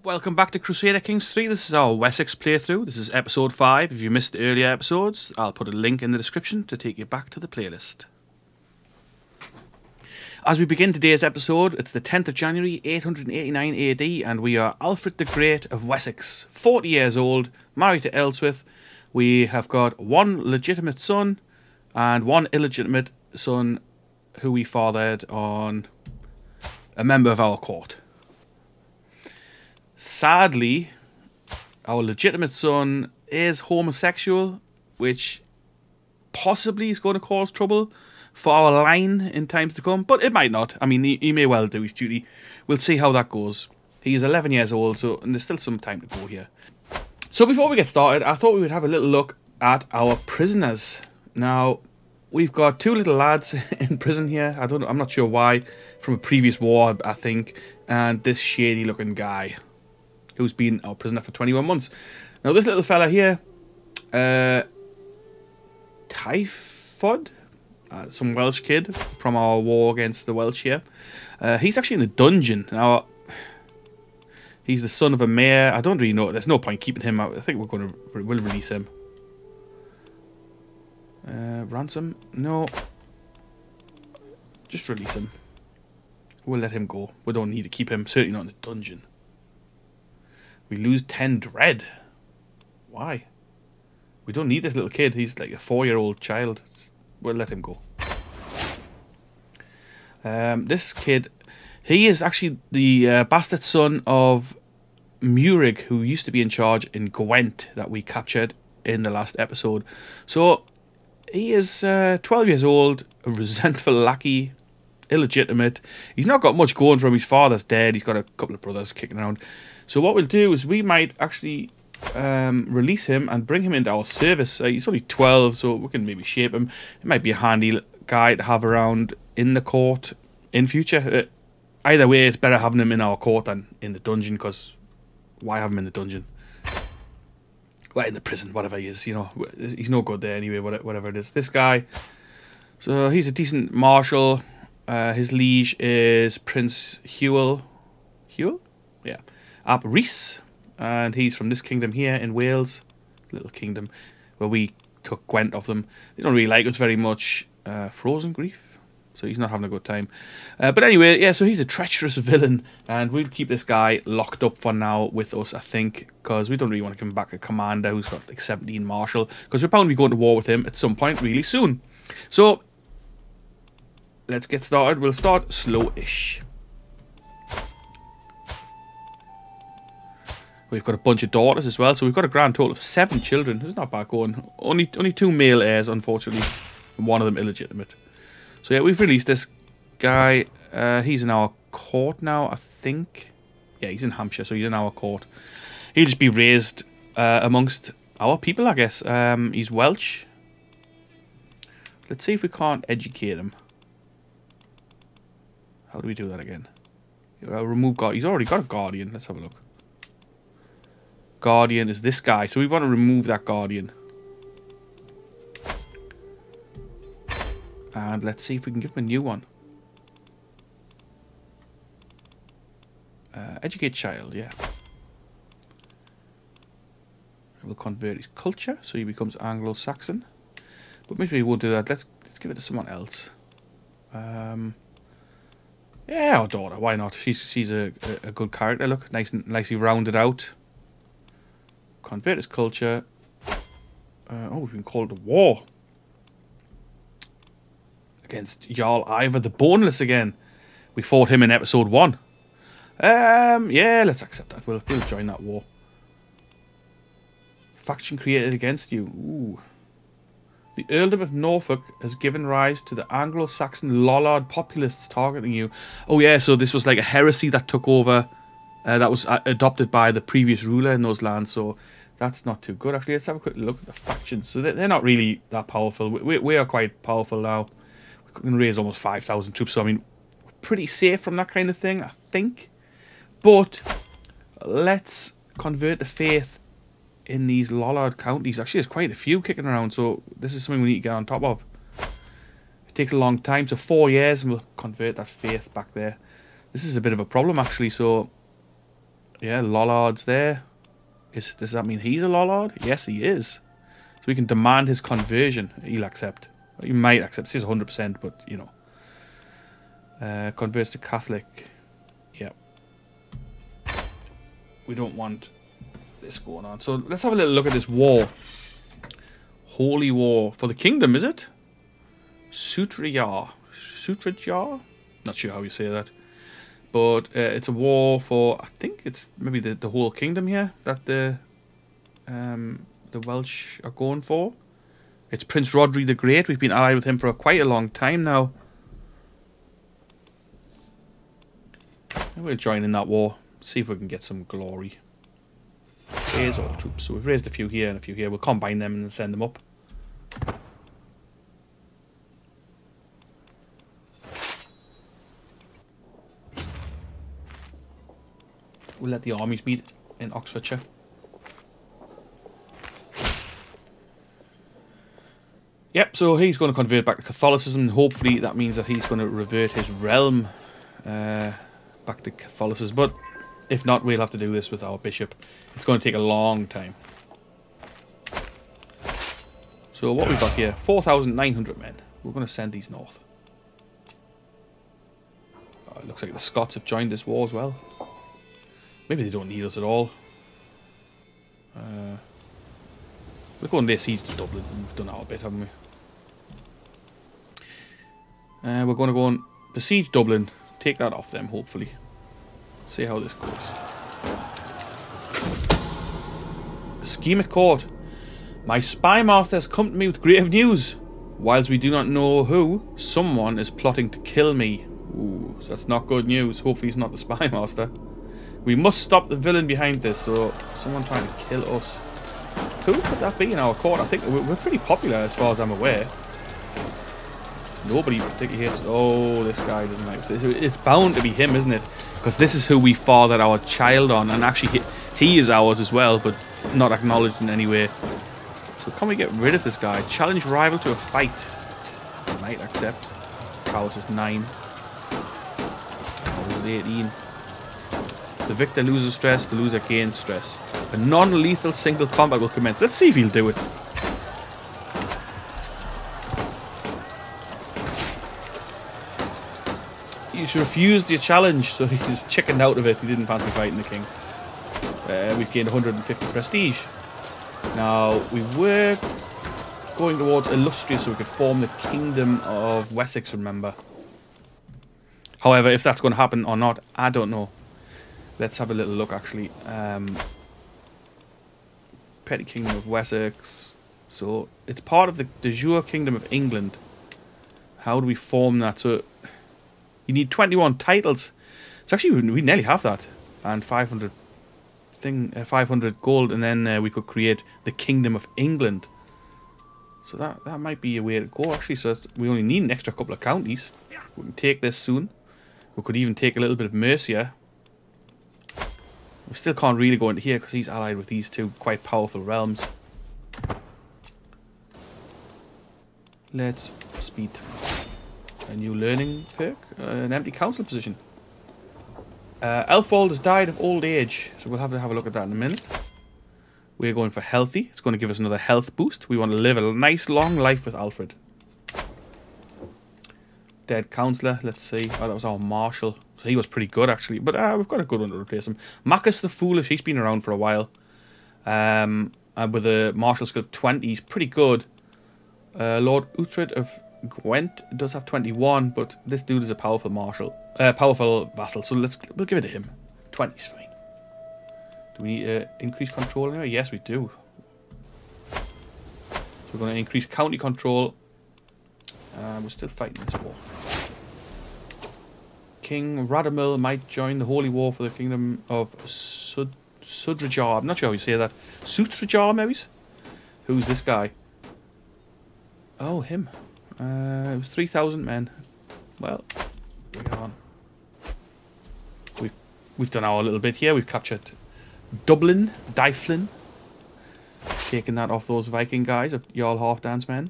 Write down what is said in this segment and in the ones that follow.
Welcome back to Crusader Kings 3. This is our Wessex playthrough. This is episode 5. If you missed the earlier episodes, I'll put a link in the description to take you back to the playlist. As we begin today's episode, it's the 10th of January, 889 AD, and we are Alfred the Great of Wessex, 40 years old, married to Elswith. We have got one legitimate son and one illegitimate son who we fathered on a member of our court. Sadly, our legitimate son is homosexual, which possibly is going to cause trouble for our line in times to come, but it might not. I mean, he may well do his duty. We'll see how that goes. He is 11 years old, and there's still some time to go here. So before we get started, I thought we would have a little look at our prisoners. Now, we've got two little lads in prison here. I'm not sure why, from a previous war, I think, and this shady-looking guy who's been our prisoner for 21 months. Now, this little fella here, Typhod, some Welsh kid from our war against the Welsh here. He's actually in the dungeon. Now, he's the son of a mayor. I don't really know. There's no point keeping him out. I think we'll release him. Ransom? No. Just release him. We'll let him go. We don't need to keep him. Certainly not in the dungeon. We lose 10 dread. Why? We don't need this little kid. He's like a 4-year-old child. We'll let him go. This kid, he is actually the bastard son of Murig, who used to be in charge in Gwent that we captured in the last episode. So he is 12 years old, a resentful lackey, illegitimate. He's not got much going for him. His father's dead. He's got a couple of brothers kicking around. So what we'll do is we might actually release him and bring him into our service. He's only 12, so we can maybe shape him. It might be a handy guy to have around in the court in future. Either way, it's better having him in our court than in the dungeon, because why have him in the dungeon? Well, in the prison, whatever he is, you know. He's no good there anyway, whatever it is. This guy, so he's a decent marshal. His liege is Prince Hewell. Hewell? Yeah. Ap Rhys, and he's from this kingdom here in Wales, little kingdom where we took Gwent off them. They don't really like us very much. Frozen Grief, so he's not having a good time. But anyway, yeah, so he's a treacherous villain, and we'll keep this guy locked up for now with us, I think, because we don't really want to come back a commander who's got like 17 marshal, because we're bound to be going to war with him at some point really soon. So let's get started. We'll start slow-ish. We've got a bunch of daughters as well, so we've got a grand total of 7 children. It's not bad going. Only 2 male heirs, unfortunately, and one of them illegitimate. So yeah, we've released this guy. He's in our court now, I think. Yeah, he's in Hampshire, so he's in our court. He'll just be raised amongst our people, I guess. He's Welsh. Let's see if we can't educate him. How do we do that again? Remove guard. He's already got a guardian. Let's have a look. Guardian is this guy, so we want to remove that guardian. And let's see if we can give him a new one. Educate child, yeah. We'll convert his culture, so he becomes Anglo-Saxon. But maybe we won't do that. Let's give it to someone else. Yeah, our daughter. Why not? She's a good character. Look, nicely rounded out. Convert his culture. Oh, we've been called to war against Jarl Ivor the Boneless again. We fought him in episode 1. Yeah, let's accept that. We'll join that war. Faction created against you. Ooh. The Earldom of Norfolk has given rise to the Anglo-Saxon Lollard populists targeting you. Oh yeah, so this was like a heresy that took over. That was adopted by the previous ruler in those lands, so that's not too good. Actually, let's have a quick look at the factions. So they're not really that powerful. We are quite powerful now. We can raise almost 5,000 troops, so I mean, we're pretty safe from that kind of thing, I think. But let's convert the faith in these Lollard counties. Actually, there's quite a few kicking around, so this is something we need to get on top of. It takes a long time, so 4 years, and we'll convert that faith back there. This is a bit of a problem, actually, so Yeah, Lollard's there. Does that mean he's a Lollard? Yes, he is. So we can demand his conversion. He'll accept. He might accept. This is 100%, but, you know. Converts to Catholic. Yeah. We don't want this going on. So let's have a little look at this war. Holy War for the kingdom, is it? Sutrajar. Sutrajar? Not sure how you say that. But it's a war for, I think it's maybe the whole kingdom here that the Welsh are going for. It's Prince Rodri the Great. We've been allied with him for quite a long time now. We'll join in that war. See if we can get some glory. Raise all troops. So we've raised a few here and a few here. We'll combine them and then send them up. We'll let the armies meet in Oxfordshire. Yep, so he's going to convert back to Catholicism, and hopefully that means that he's going to revert his realm back to Catholicism. But if not, we'll have to do this with our bishop. It's going to take a long time. So what we've got here, 4,900 men. We're going to send these north. Oh, it looks like the Scots have joined this war as well. Maybe they don't need us at all. We're going to lay siege to Dublin. We've done our bit, haven't we? We're going to go and besiege Dublin. Take that off them, hopefully. See how this goes. A scheme at court. My spy master has come to me with grave news. Whilst we do not know who, someone is plotting to kill me. Ooh, so that's not good news. Hopefully he's not the spy master. We must stop the villain behind this. So, someone trying to kill us. Who could that be in our court? I think we're pretty popular as far as I'm aware. Nobody particularly hates. Oh, this guy doesn't like us. It's bound to be him, isn't it? Because this is who we fathered our child on. And actually, he is ours as well, but not acknowledged in any way. So can we get rid of this guy? Challenge rival to a fight. I might accept. Prowess is 9. This is 18. The victor loses stress, the loser gains stress. A non-lethal single combat will commence. Let's see if he'll do it. He's refused your challenge, so he's chickened out of it. He didn't fancy fighting the king. We've gained 150 prestige. Now, we were going towards illustrious so we could form the kingdom of Wessex, remember. However, if that's going to happen or not, I don't know. Let's have a little look, actually. Petty Kingdom of Wessex. So, it's part of the de jure Kingdom of England. How do we form that? So, you need 21 titles. So, actually, we nearly have that. And 500 gold. And then we could create the Kingdom of England. So, that might be a way to go, actually. So, we only need an extra couple of counties. We can take this soon. We could even take a little bit of Mercia. We still can't really go into here because he's allied with these two quite powerful realms. Let's speed. A new learning perk. An empty council position. Elfwald has died of old age. So we'll have to have a look at that in a minute. We're going for healthy. It's going to give us another health boost. We want to live a nice long life with Alfred. Dead councillor. Let's see. Oh, that was our marshal. So he was pretty good, actually. But we've got a good one to replace him. Marcus the Foolish. He's been around for a while. With a martial skill of 20. He's pretty good. Lord Uhtred of Gwent does have 21. But this dude is a powerful marshal. Powerful vassal. So we'll give it to him. 20 is fine. Do we need increased control anyway? Yes, we do. So we're going to increase county control. We're still fighting this war. King Radamil might join the Holy War for the Kingdom of Sudrajar. I'm not sure how you say that. Sutrajar, maybe? Who's this guy? Oh, him. It was 3,000 men. Well, bring it on. We've done our little bit here. We've captured Dublin, Dyflin. Taking that off those Viking guys, Jarl Halfdan's men.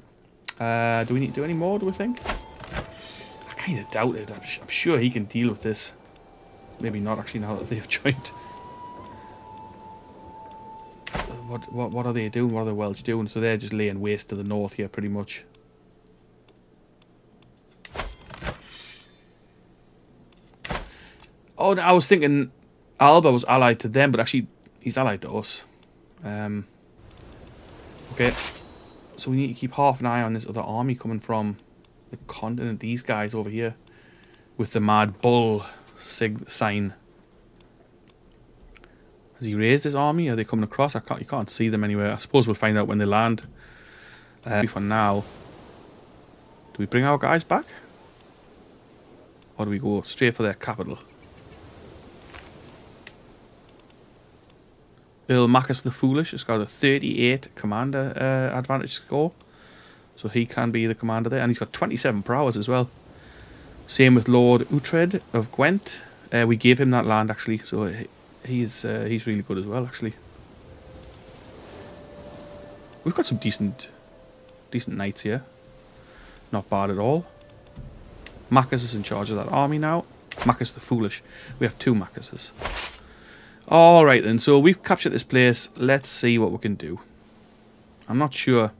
Do we need to do any more, do we think? I kind of doubt it. I'm sure he can deal with this. Maybe not, actually, now that they've joined. What are they doing? What are the Welsh doing? So they're just laying waste to the north here, pretty much. Oh, I was thinking Alba was allied to them, but actually he's allied to us. Okay, so we need to keep half an eye on this other army coming from the continent. These guys over here with the Mad Bull sign. Has he raised his army? Are they coming across? You can't see them anywhere. I suppose we'll find out when they land. For now, do we bring our guys back? Or do we go straight for their capital? Earl Maccus the Foolish has got a 38 commander advantage score. So he can be the commander there. And he's got 27 prowess as well. Same with Lord Uhtred of Gwent. We gave him that land actually. So he's really good as well actually. We've got some decent knights here. Not bad at all. Maccus is in charge of that army now. Maccus the Foolish. We have 2 Maccuses. Alright then, so we've captured this place. Let's see what we can do. I'm not sure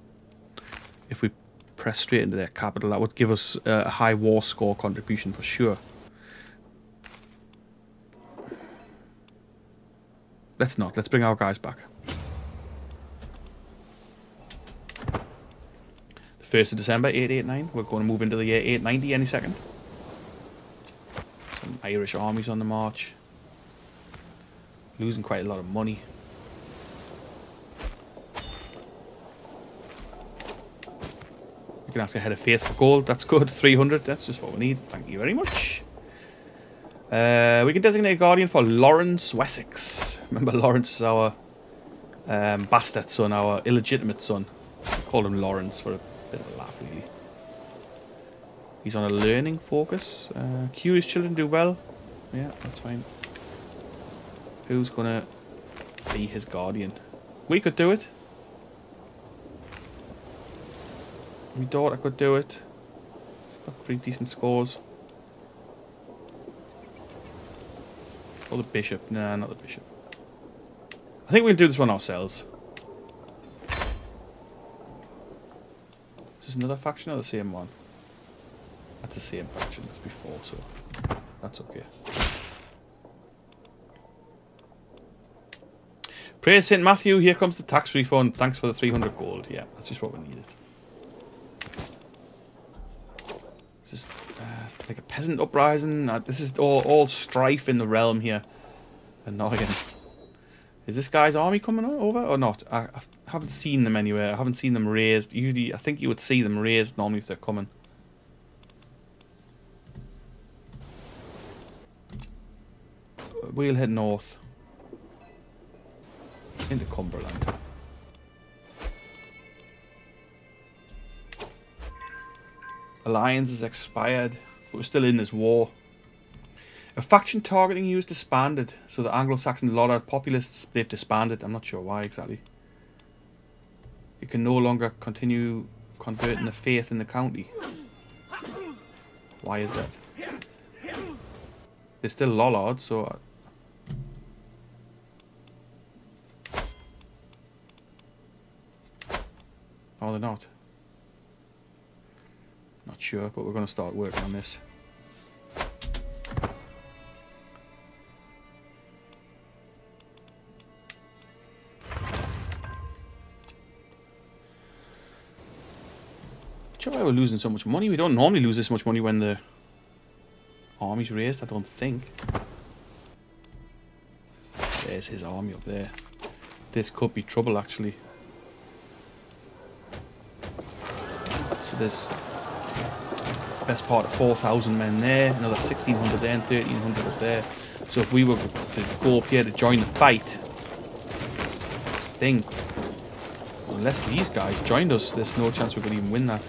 if we press straight into their capital. That would give us a high war score contribution for sure. Let's not. Let's bring our guys back. The 1st of December, 889. We're going to move into the year 890 any second. Some Irish armies on the march. Losing quite a lot of money. We can ask a head of faith for gold. That's good. 300. That's just what we need. Thank you very much. We can designate a guardian for Lawrence Wessex. Remember, Lawrence is our bastard son, our illegitimate son. I called him Lawrence for a bit of a laugh, really. He's on a learning focus. Curious children do well. Yeah, that's fine. Who's gonna be his guardian? We could do it. My daughter could do it. She's got pretty decent scores. Or the bishop. Nah, not the bishop. I think we'll do this one ourselves. Is this another faction or the same one? That's the same faction as before, so that's okay. Praise St. Matthew, here comes the tax refund. Thanks for the 300 gold. Yeah, that's just what we needed. Just like a peasant uprising. This is all strife in the realm here. Annoying. Is this guy's army coming over or not? I haven't seen them anywhere. I haven't seen them raised. Usually, I think you would see them raised normally if they're coming. We'll head north. Into Cumberland. Alliance is expired, but we're still in this war. A faction targeting you is disbanded, so the Anglo-Saxon Lollard populists, they've disbanded. I'm not sure why exactly. You can no longer continue converting the faith in the county. Why is that? They're still Lollards, so... Oh, they're not. Not sure, but we're going to start working on this. Sure why we're losing so much money. We don't normally lose this much money when the army's raised, I don't think. There's his army up there. This could be trouble, actually. So there's best part of 4,000 men there, another 1,600 there, and 1,300 up there. So if we were to go up here to join the fight, I think, unless these guys joined us, there's no chance we could even win that.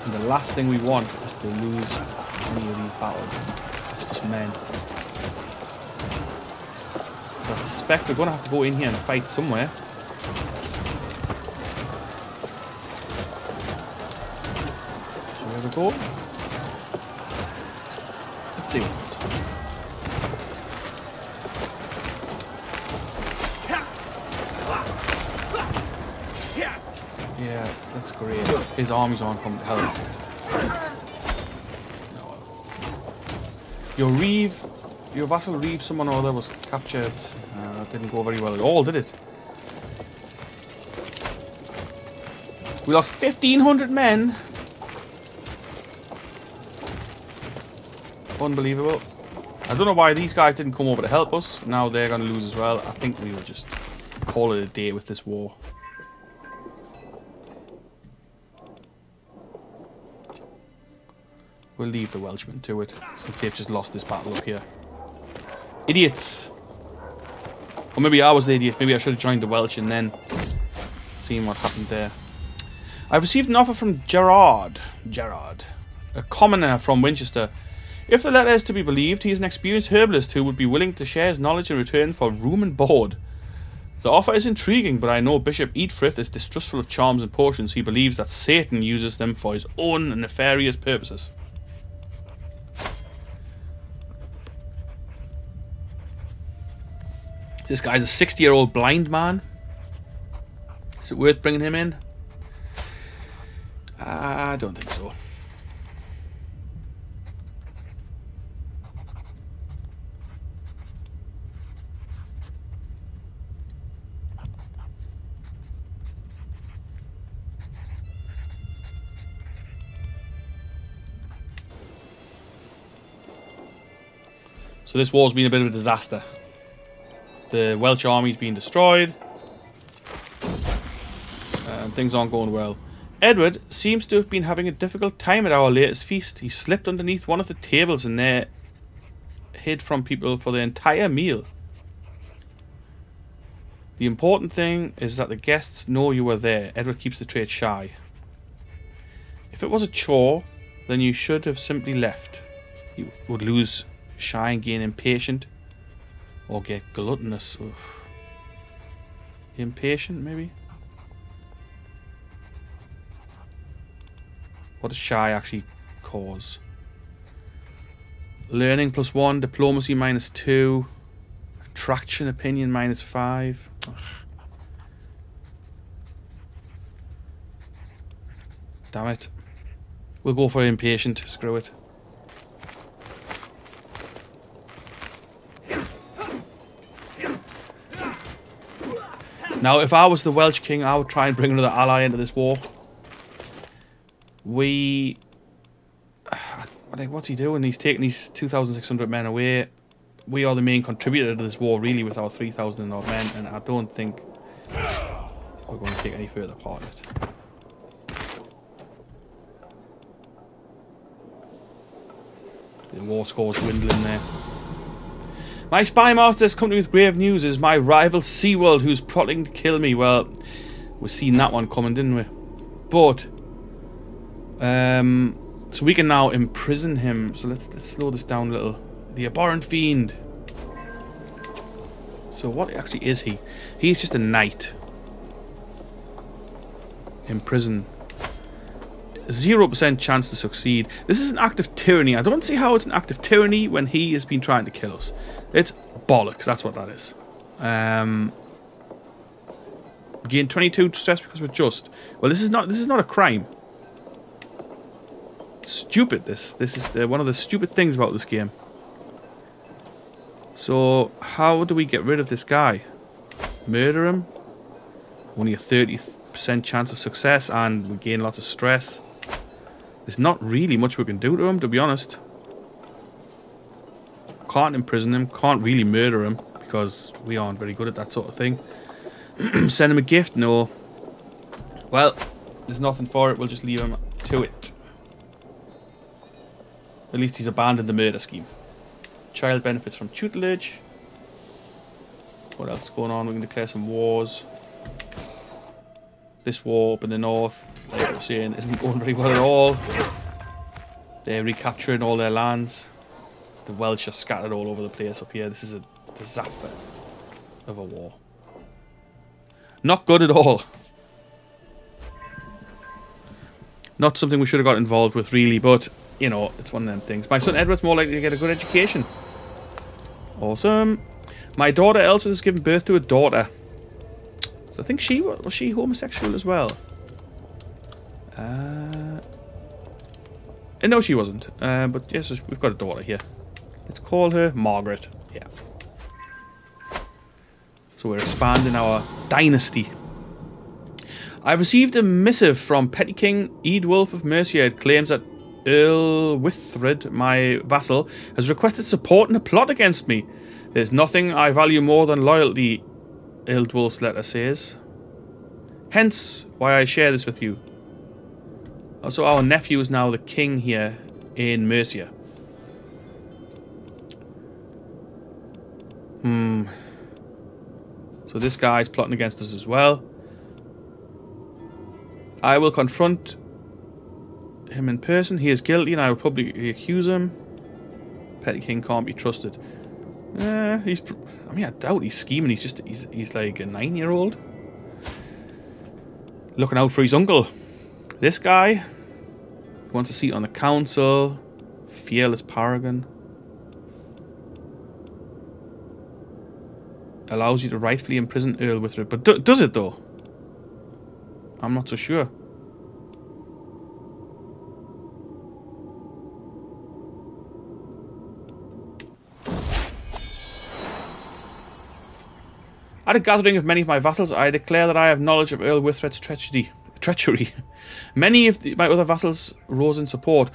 And the last thing we want is to lose any of these battles. It's just men. So I suspect we're going to have to go in here and fight somewhere. So here we go. Let's see what happens. Yeah, that's great. His armies aren't coming to help. Your vassal Reeve, someone or other, was captured. That didn't go very well at all, did it? We lost 1,500 men. Unbelievable. I don't know why these guys didn't come over to help us. Now they're going to lose as well. I think we will just call it a day with this war. We'll leave the Welshmen to it, since they've just lost this battle up here. Idiots! Or maybe I was the idiot. Maybe I should have joined the Welsh and then seen what happened there. I've received an offer from Gerard, a commoner from Winchester. If the letter is to be believed, he is an experienced herbalist who would be willing to share his knowledge in return for room and board. The offer is intriguing, but I know Bishop Eatfrith is distrustful of charms and potions. He believes that Satan uses them for his own nefarious purposes. This guy's a 60-year-old blind man. Is it worth bringing him in? I don't think so. So this war's been a bit of a disaster. The Welsh army's been destroyed. And things aren't going well. Edward seems to have been having a difficult time at our latest feast. He slipped underneath one of the tables and there hid from people for the entire meal. The important thing is that the guests know you were there. Edward keeps the trait shy. If it was a chore, then you should have simply left. You would lose shy and gain impatient. Or get gluttonous. Ugh. Impatient, maybe? What does shy actually cause? Learning +1, diplomacy -2, attraction opinion -5. Ugh. Damn it. We'll go for impatient, screw it. Now, if I was the Welsh king, I would try and bring another ally into this war. What's he doing? He's taking these 2,600 men away. We are the main contributor to this war, really, with our 3,000 odd men, and I don't think we're going to take any further part of it. The war score's dwindling there. My spy master has come to me with grave news. It is my rival SeaWorld who's plotting to kill me. Well, we've seen that one coming, didn't we? But so we can now imprison him. So let's slow this down a little. The abhorrent fiend. So what actually is he? He's just a knight. Imprison. 0% chance to succeed. This is an act of tyranny. I don't see how it's an act of tyranny when he has been trying to kill us. It's bollocks. That's what that is. Gain 22 stress because we're just. Well, this is not a crime. Stupid. This is one of the stupid things about this game. So how do we get rid of this guy? Murder him. Only a 30% chance of success, and we gain lots of stress. There's not really much we can do to him, to be honest. Can't imprison him, can't really murder him, because we aren't very good at that sort of thing. Send him a gift? No. Well, there's nothing for it, we'll just leave him to it. At least he's abandoned the murder scheme. Child benefits from tutelage. What else is going on? We can declare some wars. This war up in the north, like I was saying, isn't going very well at all. They're recapturing all their lands. The Welsh are scattered all over the place up here. This is a disaster of a war. Not good at all. Not something we should have got involved with, really, but, you know, it's one of them things. My son Edward's more likely to get a good education. Awesome. My daughter Elsa has given birth to a daughter. So I think was she homosexual as well? No, she wasn't. But yes, we've got a daughter here. Let's call her Margaret. Yeah. So we're expanding our dynasty. I've received a missive from Petty King Eadwulf of Mercia. It claims that Earl Withred, my vassal, has requested support in a plot against me. There's nothing I value more than loyalty, Eadwulf's letter says. Hence, why I share this with you. Also, our nephew is now the king here in Mercia. So this guy's plotting against us as well. I will confront him in person. He is guilty and I will publicly accuse him. Petty King can't be trusted. I mean, I doubt he's scheming. He's like a 9-year-old. Looking out for his uncle. This guy wants a seat on the council. Fearless paragon. Allows you to rightfully imprison Earl Withred. But does it though? I'm not so sure. At a gathering of many of my vassals, I declare that I have knowledge of Earl Withred's treachery. Many of my other vassals rose in support.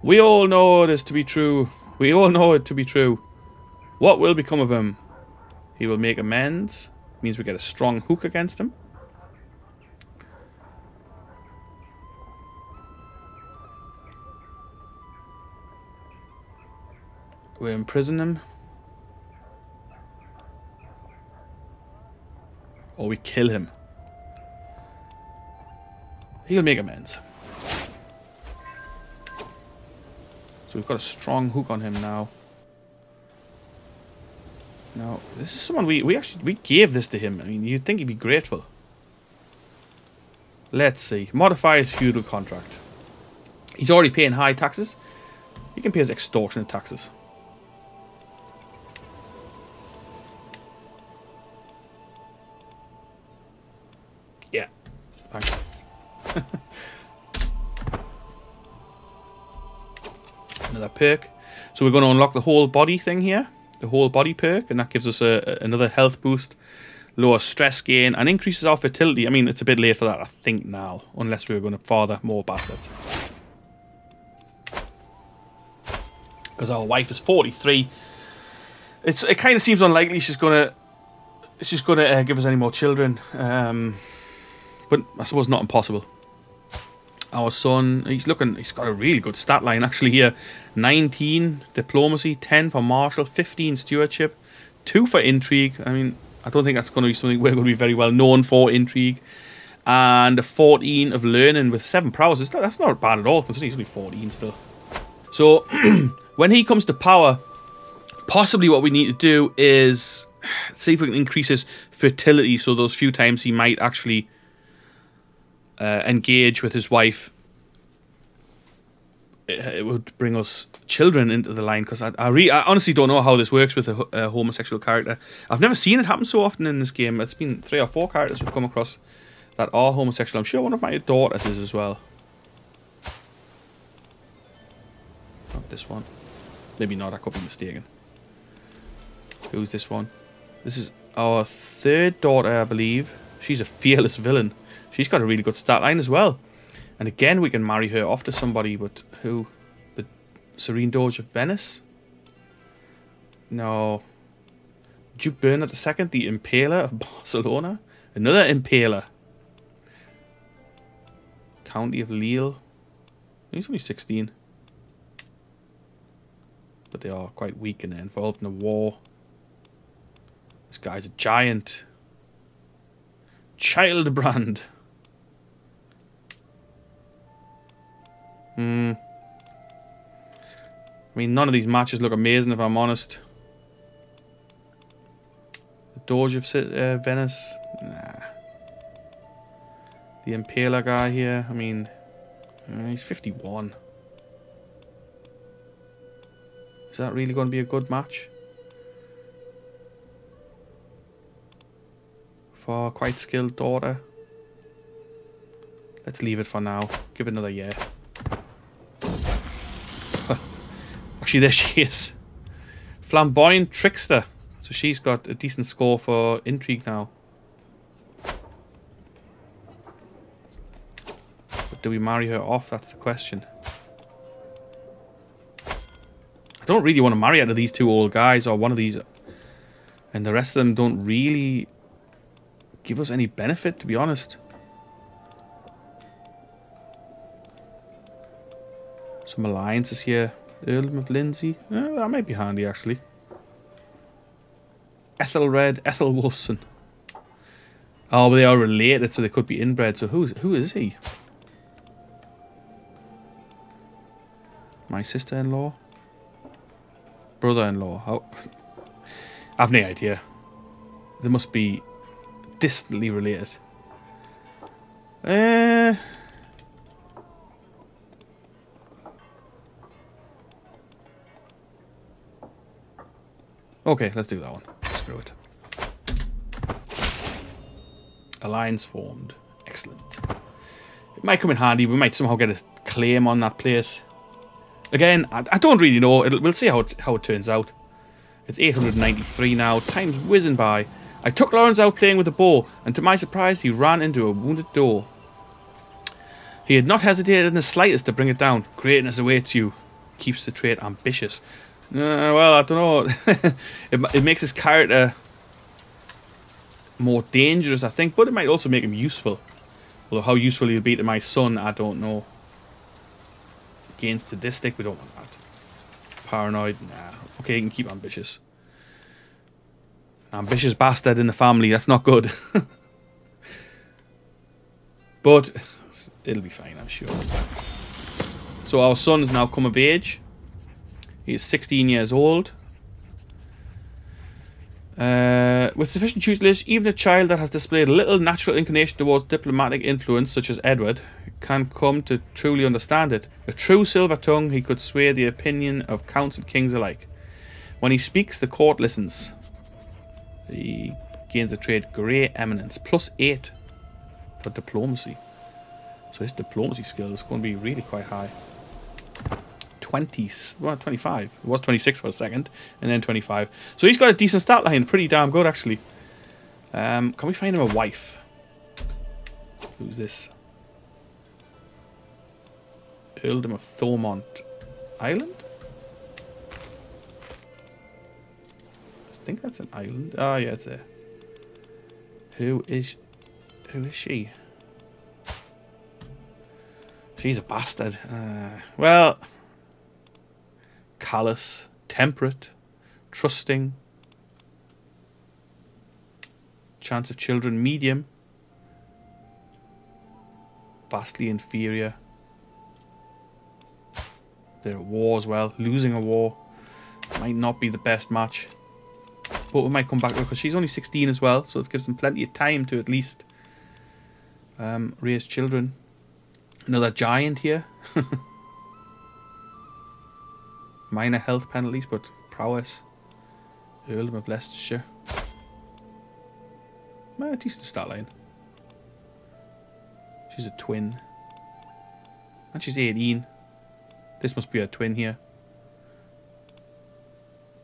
We all know this to be true. We all know it to be true. What will become of him? He will make amends. Means we get a strong hook against him. We imprison him. Or we kill him. He'll make amends. So we've got a strong hook on him now. Now, this is someone we gave this to him. I mean, you'd think he'd be grateful. Let's see. Modify his feudal contract. He's already paying high taxes. He can pay his extortionate taxes. Yeah. Thanks. Another perk. So we're going to unlock the whole body thing here. The whole body perk, and that gives us another health boost, lower stress gain, and increases our fertility. I mean, it's a bit late for that, I think, now, unless we were going to father more bastards. Because our wife is 43. It kind of seems unlikely she's gonna give us any more children, but I suppose not impossible. Our son, he's got a really good stat line actually here. 19 diplomacy, 10 for martial, 15 stewardship, 2 for intrigue. I mean, I don't think that's going to be something we're going to be very well known for, intrigue. And a 14 of learning with 7 prowess. That's not bad at all, considering he's only 14 still. So, when he comes to power, possibly what we need to do is see if we can increase his fertility, so those few times he might actually engage with his wife, it would bring us children into the line. Because I honestly don't know how this works with a homosexual character. I've never seen it happen so often in this game. It's been 3 or 4 characters we've come across that are homosexual. I'm sure one of my daughters is as well. Not this one. Maybe not, I could be mistaken. Who's this one? This is our 3rd daughter, I believe. She's a fearless villain. She's got a really good stat line as well. And again, we can marry her off to somebody, but who? The Serene Doge of Venice? No. Duke Bernard II, the Impaler of Barcelona? Another Impaler. County of Lille. He's only 16. But they are quite weak and they're involved in a war. This guy's a giant. Childbrand. I mean, none of these matches look amazing, if I'm honest. The Doge of Venice? Nah. The Impaler guy here, I mean, he's 51. Is that really going to be a good match? For a quite skilled daughter? Let's leave it for now. give it another year. Actually, there she is. Flamboyant trickster. So she's got a decent score for intrigue now. But do we marry her off? That's the question. I don't really want to marry out of these two old guys or one of these. And the rest of them don't really give us any benefit, to be honest. Some alliances here. Earldom of Lindsay. That might be handy, actually. Ethelred, Ethelwulfson. Oh, but they are related, so they could be inbred. So who is he? My sister-in-law? Brother-in-law? Oh. I've no idea. They must be distantly related. Okay, let's do that one. Screw it. Alliance formed. Excellent. It might come in handy. We might somehow get a claim on that place. Again, I don't really know. We'll see how it turns out. It's 893 now. Time's whizzing by. I took Lawrence out playing with a bow, and to my surprise, he ran into a wounded doe. He had not hesitated in the slightest to bring it down. Greatness awaits you. Keeps the trait ambitious. Well, I don't know. It makes his character more dangerous, I think, but it might also make him useful. Although how useful he'll be to my son, I don't know. Gain sadistic, we don't want that. Paranoid, nah. Okay, you can keep ambitious. An ambitious bastard in the family, that's not good. But it'll be fine, I'm sure. So our son has now come of age. He is 16 years old. With sufficient tutelage, even a child that has displayed little natural inclination towards diplomatic influence, such as Edward, can come to truly understand it. A true silver tongue, he could sway the opinion of counts and kings alike. When he speaks, the court listens. He gains a trait Grey Eminence, +8 for diplomacy. So his diplomacy skill is going to be really quite high. 25. It was 26 for a second, and then 25. So he's got a decent stat line, pretty damn good actually. Can we find him a wife? Who's this? Earldom of Thomont Island? I think that's an island. Oh yeah, it's there. Who is she? She's a bastard. Well, callous, temperate, trusting, chance of children medium, vastly inferior. They're at war as well. Losing a war might not be the best match, but we might come back to her because she's only 16 as well, so it gives them plenty of time to at least raise children. Another giant here. Minor health penalties, but prowess. Earldom of Leicestershire. A decent start line. She's a twin. And she's 18. This must be a twin here.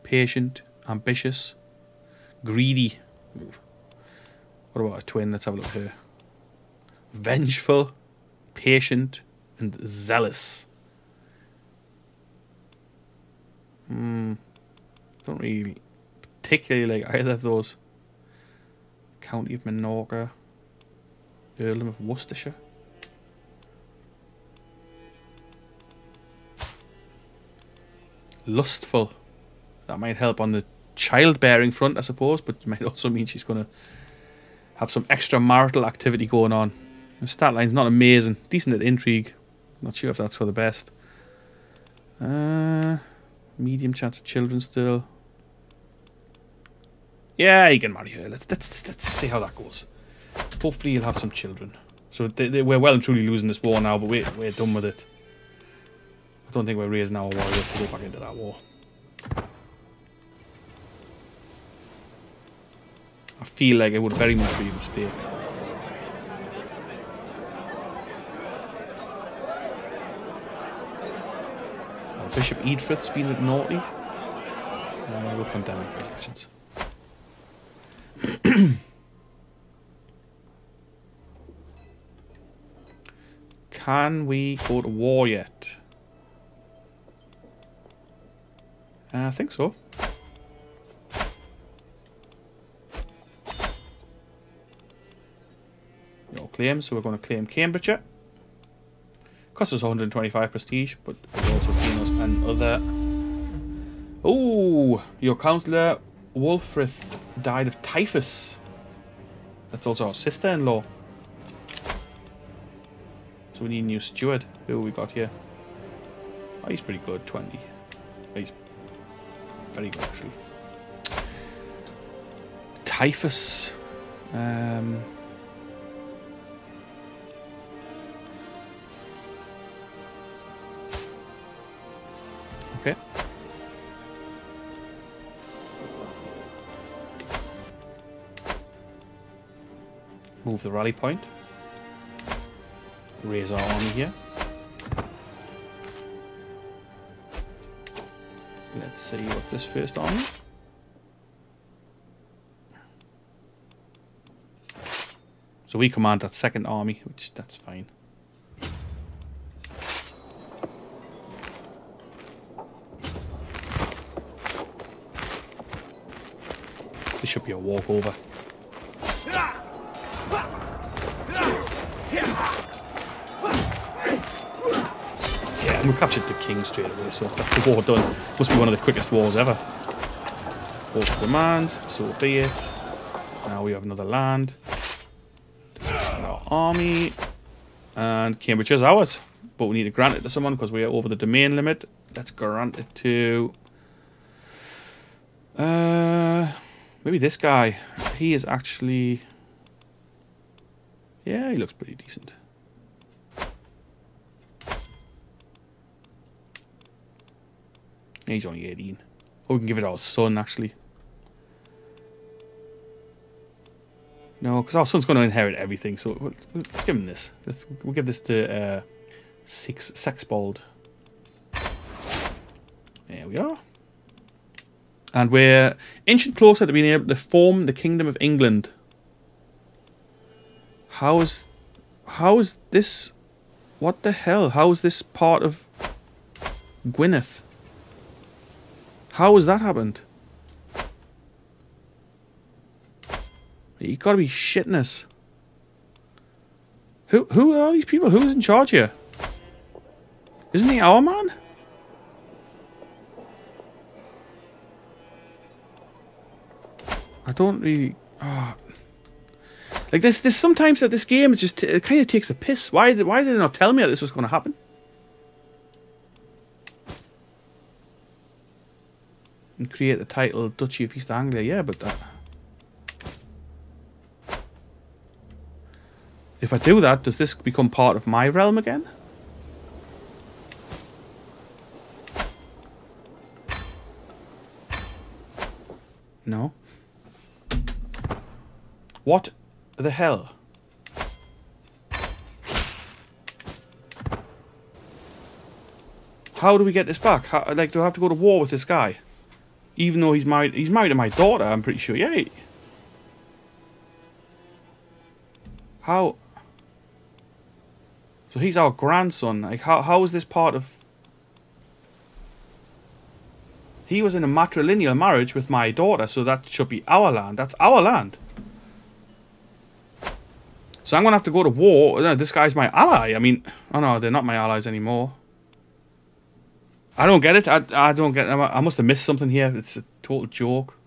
Patient, ambitious, greedy. What about a twin? Let's have a look here. Vengeful, patient, and zealous. Don't really particularly like either of those. County of Minorca. Earldom of Worcestershire. Lustful. That might help on the childbearing front, I suppose, but it might also mean she's going to have some extramarital activity going on. The stat line's not amazing. Decent at intrigue. Not sure if that's for the best. Medium chance of children still. Yeah, you can marry her. Let's see how that goes. Hopefully you'll have some children. So we're well and truly losing this war now, but we're done with it. I don't think we're raising our warriors to go back into that war. I feel like it would very much be a mistake. Bishop Eadfrith's been a bit naughty. We'll condemn him for his actions. Can we go to war yet? I think so. No claim, so we're going to claim Cambridgeshire. Cost us 125 prestige, but it also gain us another. Oh, your councillor Wulfrith died of typhus. That's also our sister-in-law. So we need a new steward. Who we got here? Oh, he's pretty good. 20. He's very good, actually. Typhus. Okay. Move the rally point. Raise our army here. Let's see what's this first army. So we command that second army, which that's fine. This should be a walkover. We captured the king straight away, so that's the war done. Must be one of the quickest wars ever. Both demands, so be it. Now we have another land. This is our army. And Cambridge is ours. But we need to grant it to someone because we are over the domain limit. Let's grant it to... maybe this guy. He is actually... Yeah, he looks pretty decent. He's only 18. Oh, we can give it our son, actually. No, because our son's going to inherit everything, so let's give him this. We'll give this to Sexbald. There we are. And we're inching closer to being able to form the Kingdom of England. How is this... What the hell? How is this part of Gwynedd? How has that happened? You gotta be shitting us. Who are these people? Who's in charge here? Isn't he our man? I don't really... Oh. Like there's sometimes that this game just it kind of takes the piss. Why did they not tell me that this was going to happen? And create the title Duchy of East Anglia. Yeah, but that... If I do that, does this become part of my realm again? No. What the hell? How do we get this back? How, like, do I have to go to war with this guy? Even though he's married to my daughter, I'm pretty sure. Yay. How? So he's our grandson. Like, how is this part of... He was in a matrilineal marriage with my daughter, so that should be our land. That's our land. So I'm going to have to go to war. No, this guy's my ally. I mean... Oh no, they're not my allies anymore. I don't get it. I don't get it. I must have missed something here. It's a total joke.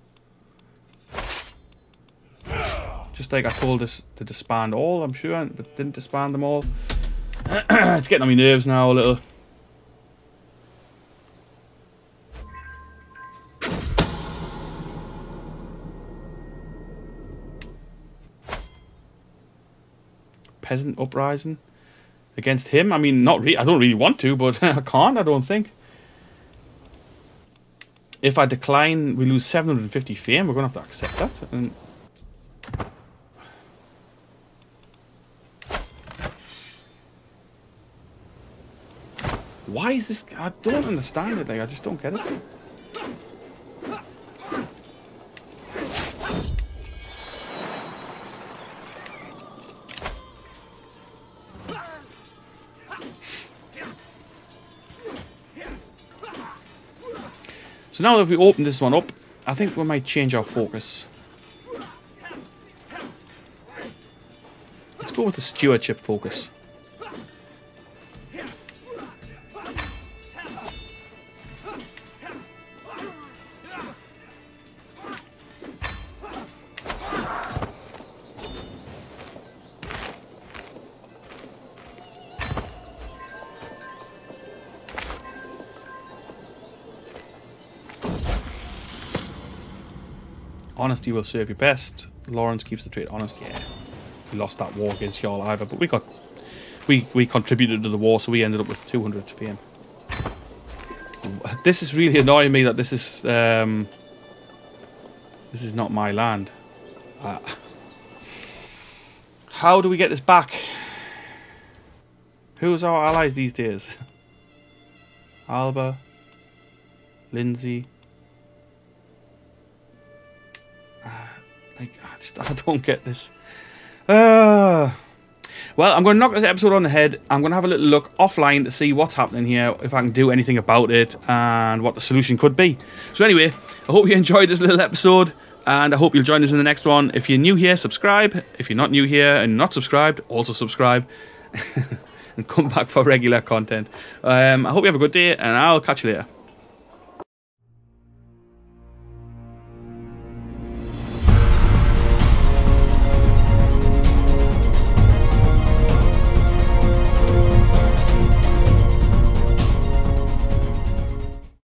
Just like I told us to disband all, I'm sure, but didn't disband them all. It's getting on my nerves now a little. Peasant uprising against him. I mean, not really. I don't really want to, but I can't. I don't think. If I decline, we lose 750 fame. We're going to have to accept that. And Why is this? I don't understand it. Like, I just don't get it. So now that we open this one up, I think we might change our focus. Let's go with the stewardship focus. Honesty will serve you best. Lawrence keeps the trait honest. Yeah, we lost that war against Jarl Ivor, but we contributed to the war, so we ended up with 200 PM. This is really annoying me that this is not my land. How do we get this back? Who's our allies these days? Alba, Lindsay. I don't get this. Well, I'm going to knock this episode on the head. I'm going to have a little look offline to see what's happening here, if I can do anything about it, and what the solution could be. So anyway, I hope you enjoyed this little episode, and I hope you'll join us in the next one. If you're new here, subscribe. If you're not new here and not subscribed, also subscribe. And come back for regular content. I hope you have a good day, and I'll catch you later.